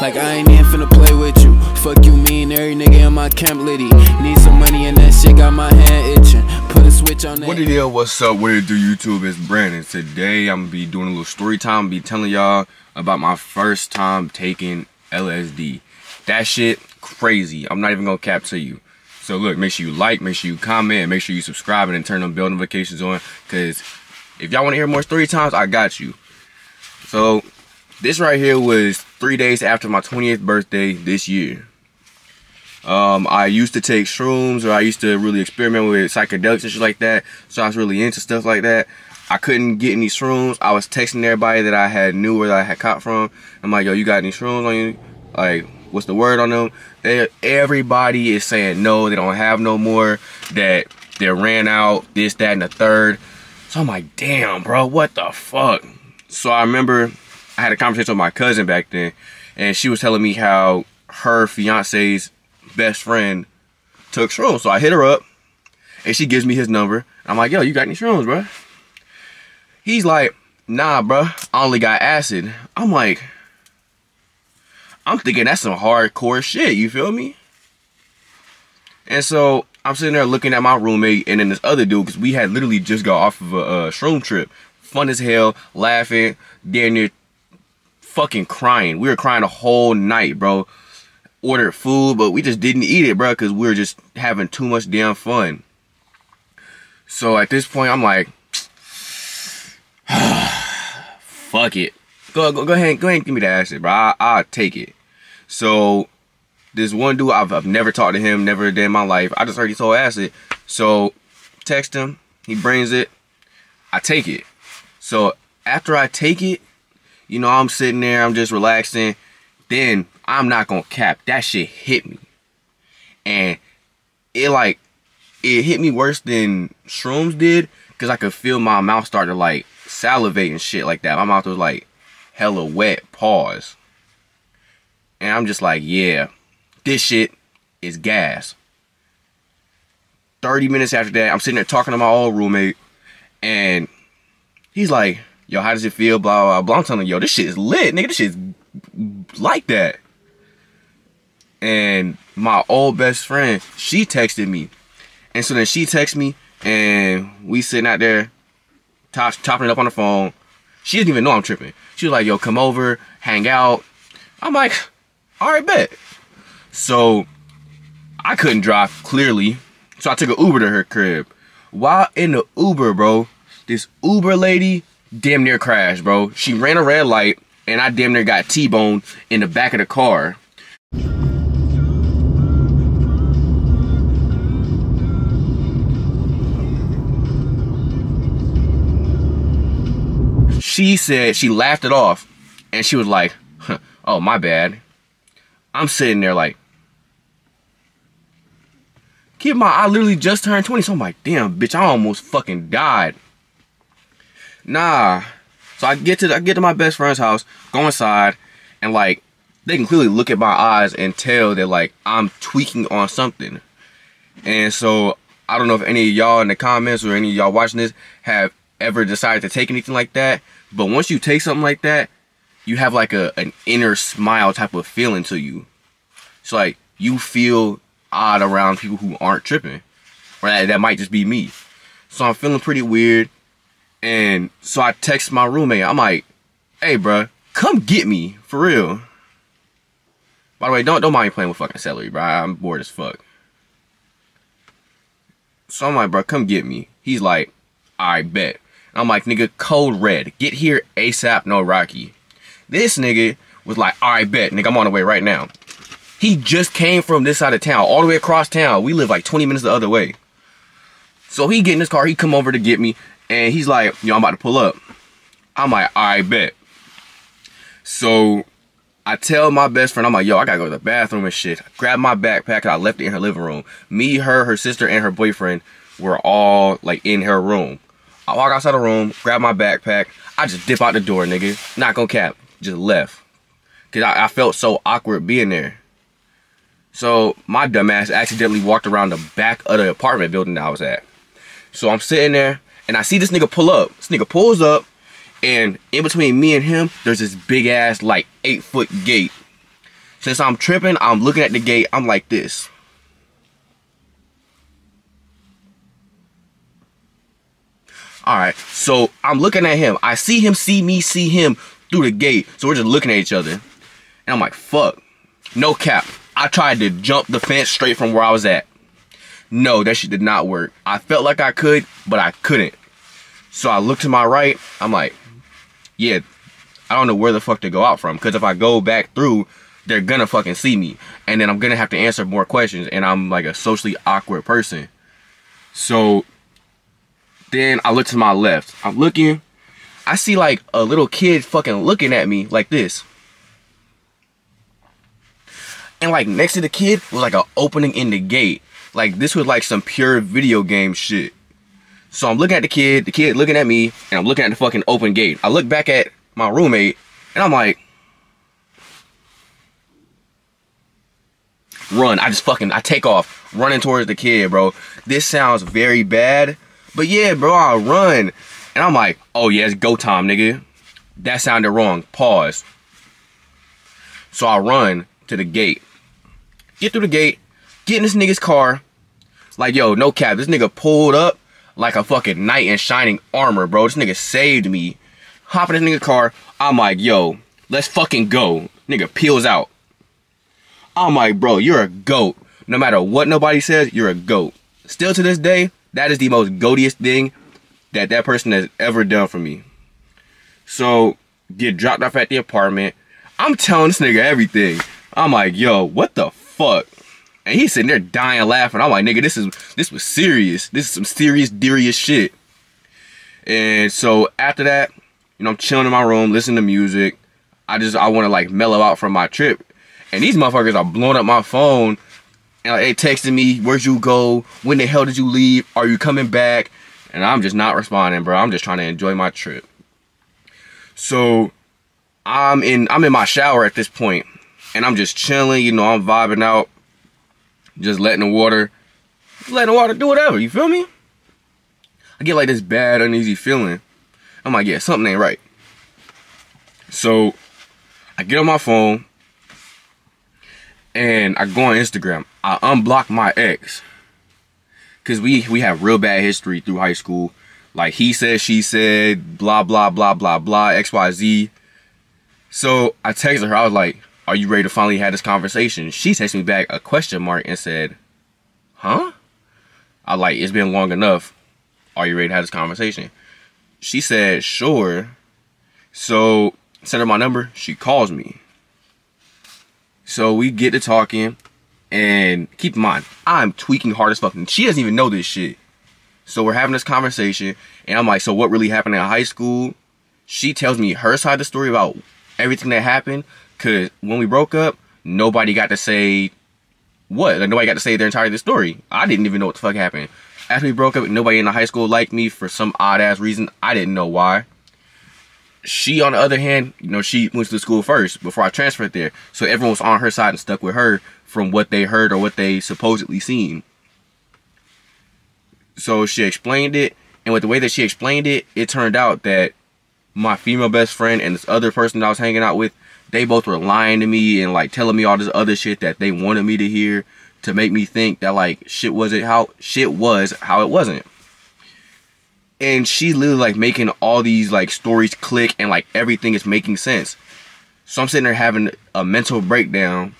Like I ain't even finna play with you. Fuck you mean, every nigga in my camp litty. Need some money and that shit got my hand itching. Put a switch on that. What it is, what's up, what it do YouTube, it's Brandon. Today I'm gonna be doing a little story time, be telling y'all about my first time taking LSD. That shit crazy. I'm not even gonna cap to you. So look, make sure you like, make sure you comment, make sure you subscribe and turn them bell notifications on, cause if y'all wanna hear more story times, I got you. So this right here was 3 days after my 20th birthday this year. I used to take shrooms, or I used to really experiment with psychedelics and shit like that. So I was really into stuff like that. I couldn't get any shrooms. I was texting everybody that I had knew where I had caught from. I'm like, yo, you got any shrooms on you? Like, what's the word on them? Everybody is saying no, they don't have no more, that they ran out, this, that, and the third. So I'm like, damn, bro, what the fuck? So I remember I had a conversation with my cousin back then, and she was telling me how her fiance's best friend took shrooms. So I hit her up, and she gives me his number. I'm like, yo, you got any shrooms, bro? He's like, nah, bro, I only got acid. I'm like, I'm thinking that's some hardcore shit, you feel me? And so I'm sitting there looking at my roommate and then this other dude, because we had literally just got off of a shroom trip. Fun as hell, laughing, damn near fucking crying. We were crying the whole night, bro. Ordered food, but we just didn't eat it, bro, because we were just having too much damn fun. So at this point, I'm like, fuck it. Go ahead and give me the acid, bro. I'll take it. So this one dude, I've never talked to him, never a day in my life. I just heard he sold acid. So text him, he brings it, I take it. So after I take it, you know, I'm sitting there, I'm just relaxing. Then I'm not gonna cap, that shit hit me. And it hit me worse than shrooms did, because I could feel my mouth start to like salivate and shit like that. My mouth was like hella wet, pause. And I'm just like, yeah, this shit is gas. 30 minutes after that, I'm sitting there talking to my old roommate, and he's like, yo, how does it feel? Blah, blah, blah. I'm telling him, yo, this shit is lit, nigga. This shit is like that. And my old best friend, she texted me. And so then she texted me, and we sitting out there, chopping it up on the phone. She didn't even know I'm tripping. She was like, yo, come over, hang out. I'm like, all right, bet. So I couldn't drive, clearly. So I took an Uber to her crib. While in the Uber, bro, this Uber lady damn near crashed, bro. She ran a red light, and I damn near got T-boned in the back of the car. She said, she laughed it off, and she was like, huh, oh, my bad. I'm sitting there like, keep in mind, I literally just turned 20, so I'm like, damn, bitch, I almost fucking died. Nah. So I get to my best friend's house, go inside, and like, they can clearly look at my eyes and tell that like, I'm tweaking on something. And so, I don't know if any of y'all in the comments or any of y'all watching this have ever decided to take anything like that. But once you take something like that, you have like an inner smile type of feeling to you. It's like you feel odd around people who aren't tripping. Or that might just be me. So I'm feeling pretty weird. And so I text my roommate. I'm like, hey, bro, come get me. For real. By the way, don't mind me playing with fucking celery, bro. I'm bored as fuck. So I'm like, bro, come get me. He's like, I bet. I'm like, nigga, code red. Get here ASAP, no Rocky. This nigga was like, alright, bet. Nigga, I'm on the way right now. He just came from this side of town, all the way across town. We live like 20 minutes the other way. So he get in his car, he come over to get me, and he's like, yo, I'm about to pull up. I'm like, alright, bet. So I tell my best friend, I'm like, yo, I gotta go to the bathroom and shit. I grabbed my backpack and I left it in her living room. Me, her sister, and her boyfriend were all like in her room. I walk outside the room, grab my backpack. I just dip out the door, nigga. Not gonna cap. Just left. Because I felt so awkward being there. So my dumbass accidentally walked around the back of the apartment building that I was at. So I'm sitting there, and I see this nigga pull up. This nigga pulls up, and in between me and him, there's this big ass, like, 8-foot gate. Since I'm tripping, I'm looking at the gate. I'm like this. Alright, so I'm looking at him. I see him see me see him through the gate. So we're just looking at each other. And I'm like, fuck. No cap. I tried to jump the fence straight from where I was at. No, that shit did not work. I felt like I could, but I couldn't. So I look to my right. I'm like, yeah, I don't know where the fuck to go out from. Because if I go back through, they're gonna fucking see me. And then I'm gonna have to answer more questions. And I'm like a socially awkward person. So then I look to my left. I'm looking. I see like a little kid fucking looking at me like this. And like next to the kid was like an opening in the gate. Like this was like some pure video game shit. So I'm looking at the kid looking at me, and I'm looking at the fucking open gate. I look back at my roommate, and I'm like, run. I take off, running towards the kid, bro. This sounds very bad, but yeah, bro, I run. And I'm like, oh yeah, it's go time, nigga. That sounded wrong. Pause. So I run to the gate. Get through the gate, get in this nigga's car. Like, yo, no cap, this nigga pulled up like a fucking knight in shining armor, bro. This nigga saved me. Hop in this nigga car. I'm like, yo, let's fucking go. Nigga peels out. I'm like, bro, you're a goat. No matter what nobody says, you're a goat. Still to this day, that is the most goatiest thing that person has ever done for me. So, get dropped off at the apartment. I'm telling this nigga everything. I'm like, yo, what the fuck? And he's sitting there dying laughing. I'm like, nigga, this was serious. This is some serious shit. And so after that, you know, I'm chilling in my room, listening to music. I want to like mellow out from my trip. And these motherfuckers are blowing up my phone. And like, they texting me, where'd you go? When the hell did you leave? Are you coming back? And I'm just not responding, bro. I'm just trying to enjoy my trip. So I'm in my shower at this point. And I'm just chilling, you know, I'm vibing out. Just letting the water do whatever, you feel me? I get like this bad, uneasy feeling. I'm like, yeah, something ain't right. So I get on my phone and I go on Instagram. I unblock my ex. Cause we have real bad history through high school. Like he said, she said, blah, blah, blah, blah, blah, XYZ. So I texted her, I was like, are you ready to finally have this conversation? She texted me back a question mark and said, huh? I like, it's been long enough. Are you ready to have this conversation? She said, sure. So, send her my number. She calls me. So, we get to talking. And keep in mind, I'm tweaking hard as fuck. And she doesn't even know this shit. So, we're having this conversation. And I'm like, so what really happened in high school? She tells me her side of the story about everything that happened. Because when we broke up, nobody got to say what? Like, nobody got to say their entire story. I didn't even know what the fuck happened. After we broke up, nobody in the high school liked me for some odd-ass reason. I didn't know why. She, on the other hand, you know, she went to the school first before I transferred there. So everyone was on her side and stuck with her from what they heard or what they supposedly seen. So she explained it. And with the way that she explained it, it turned out that my female best friend and this other person that I was hanging out with, they both were lying to me and like telling me all this other shit that they wanted me to hear to make me think that like shit was how it wasn't. And she literally like making all these like stories click and like everything is making sense. So I'm sitting there having a mental breakdown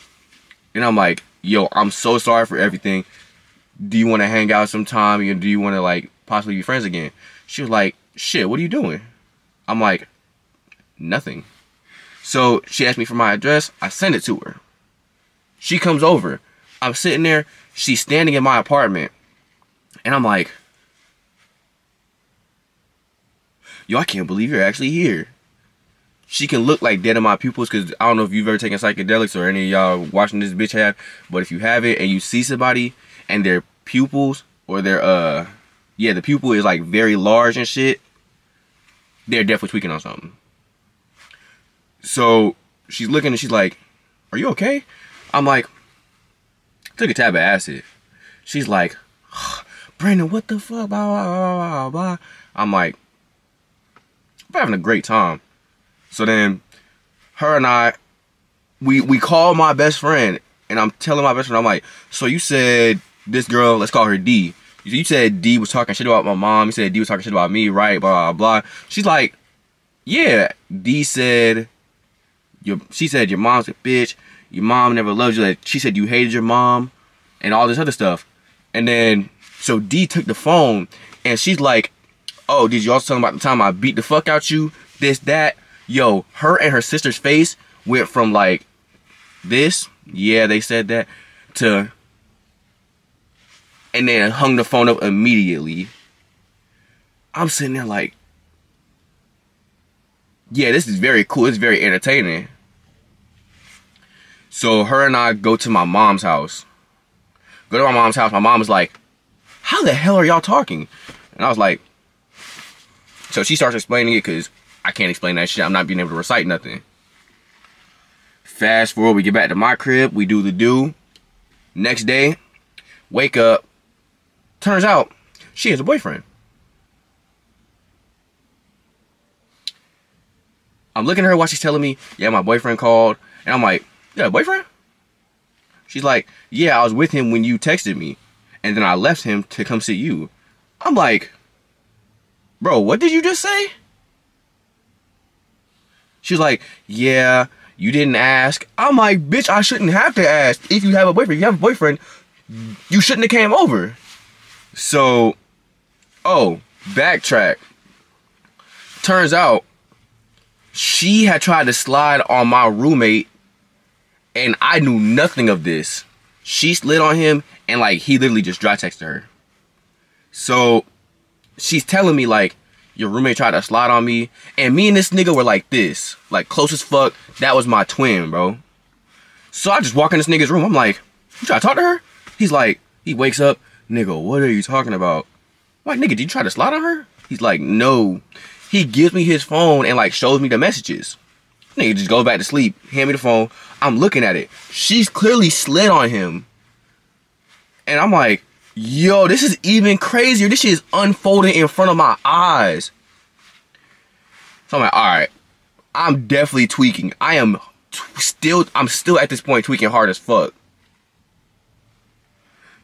and I'm like, yo, I'm so sorry for everything. Do you want to hang out sometime? Do you want to like possibly be friends again? She was like, shit, what are you doing? I'm like, nothing. So she asked me for my address. I sent it to her. She comes over. I'm sitting there. She's standing in my apartment. And I'm like, yo, I can't believe you're actually here. She can look like dead in my pupils because I don't know if you've ever taken psychedelics or any of y'all watching this bitch have. But if you have it and you see somebody and their pupils or their, the pupil is like very large and shit, they're definitely tweaking on something. So she's looking and she's like, are you okay? I'm like, took a tab of acid. She's like, Brandon, what the fuck? Blah, blah, blah, blah, blah. I'm like, I'm having a great time. So then her and I we call my best friend, and I'm telling my best friend, I'm like, so you said this girl, let's call her D. You said D was talking shit about my mom. You said D was talking shit about me, right? Blah, blah, blah. She's like, yeah. D said, she said your mom's a bitch. Your mom never loved you. Like, she said you hated your mom and all this other stuff. And then, so D took the phone, and she's like, oh, did you also tell them about the time I beat the fuck out you? This, that. Yo, her and her sister's face went from like this, yeah, they said that, to, and then hung the phone up immediately. I'm sitting there like, yeah, this is very cool. It's very entertaining. So her and I go to my mom's house. Go to my mom's house. My mom was like, how the hell are y'all talking? And I was like, so she starts explaining it because I can't explain that shit. I'm not being able to recite nothing. Fast forward, we get back to my crib. We do the do. Next day, wake up. Turns out, she has a boyfriend. I'm looking at her while she's telling me, yeah, my boyfriend called. And I'm like, you got a boyfriend? She's like, yeah, I was with him when you texted me. And then I left him to come see you. I'm like, bro, what did you just say? She's like, yeah, you didn't ask. I'm like, bitch, I shouldn't have to ask. If you have a boyfriend, if you have a boyfriend, you shouldn't have came over. So, oh, backtrack. Turns out, she had tried to slide on my roommate, and I knew nothing of this. She slid on him, and like, he literally just dry texted her. So, she's telling me like, your roommate tried to slide on me, and me and this nigga were like this, like close as fuck. That was my twin, bro. So I just walk in this nigga's room. I'm like, you try to talk to her? He's like, he wakes up, nigga, what are you talking about? I'm like, nigga, did you try to slide on her? He's like, no. He gives me his phone and like shows me the messages. Nigga just goes back to sleep, hand me the phone. I'm looking at it. She's clearly slid on him. And I'm like, yo, this is even crazier. This shit is unfolding in front of my eyes. So I'm like, alright, I'm definitely tweaking. I'm still at this point tweaking hard as fuck.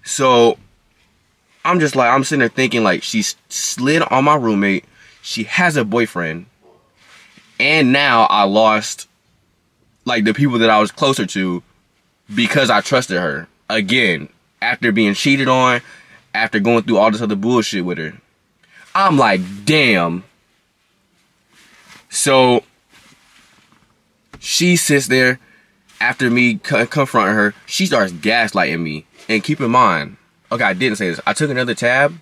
So I'm just like, I'm sitting there thinking like, she's slid on my roommate. She has a boyfriend. And now I lost like the people that I was closer to because I trusted her. Again, after being cheated on, after going through all this other bullshit with her. I'm like, damn. So she sits there after me confronting her. She starts gaslighting me. And keep in mind, okay, I didn't say this. I took another tab.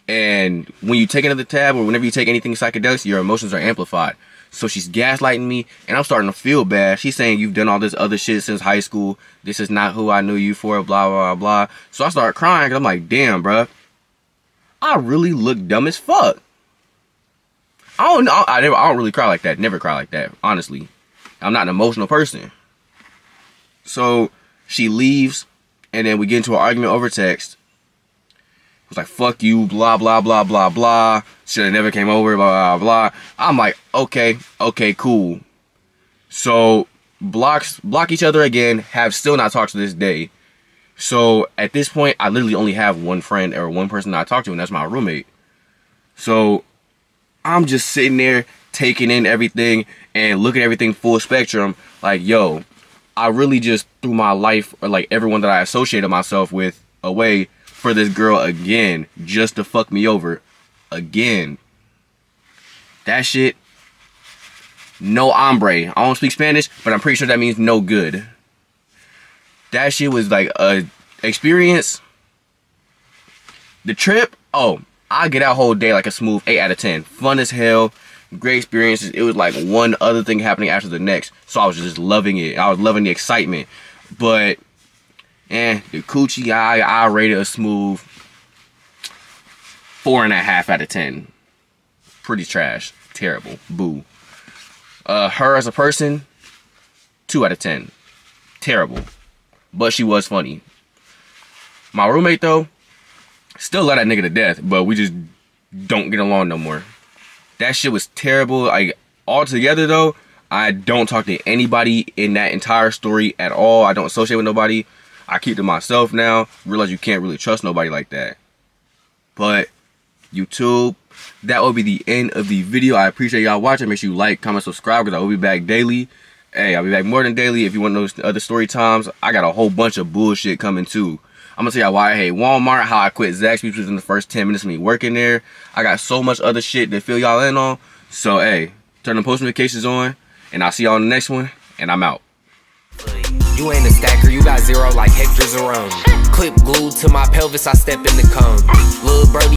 And when you take another tab or whenever you take anything psychedelics, your emotions are amplified. So she's gaslighting me, and I'm starting to feel bad. She's saying, you've done all this other shit since high school. This is not who I knew you for, blah, blah, blah. So I start crying, because I'm like, damn, bruh. I really look dumb as fuck. I don't really cry like that. Never cry like that, honestly. I'm not an emotional person. So she leaves, and then we get into an argument over text. It was like, fuck you, blah, blah, blah, blah, blah. Should have never came over, blah, blah, blah. I'm like, okay, cool. So, block each other again, have still not talked to this day. So, at this point, I literally only have one friend or one person that I talk to, and that's my roommate. So, I'm just sitting there, taking in everything, and looking at everything full spectrum. Like, yo, I really just threw my life, or like everyone that I associated myself with, away for this girl again, just to fuck me over again. That shit, no hombre. I don't speak Spanish, but I'm pretty sure that means no good. That shit was like a experience. The trip, oh, I get that whole day like a smooth 8 out of 10. Fun as hell, great experiences. It was like one other thing happening after the next, so I was just loving it. I was loving the excitement. But the coochie, I rated a smooth 4.5 out of 10. Pretty trash. Terrible. Boo. Her as a person, 2 out of 10. Terrible. But she was funny. My roommate, though, still love that nigga to death, but we just don't get along no more. That shit was terrible. Like, altogether, though, I don't talk to anybody in that entire story at all. I don't associate with nobody. I keep to myself now. Realize you can't really trust nobody like that. But YouTube, that will be the end of the video. I appreciate y'all watching. Make sure you like, comment, subscribe, because I will be back daily. Hey, I'll be back more than daily. If you want those other story times, I got a whole bunch of bullshit coming too. I'm gonna tell y'all why I hate Walmart, how I quit Zaxby's within the first 10 minutes of me working there. I got so much other shit to fill y'all in on. So hey, turn the post notifications on, and I'll see y'all in the next one, and I'm out. You ain't a stacker, you got zero like Hector's around. Clip glued to my pelvis, I step in the cone. Lil' Brody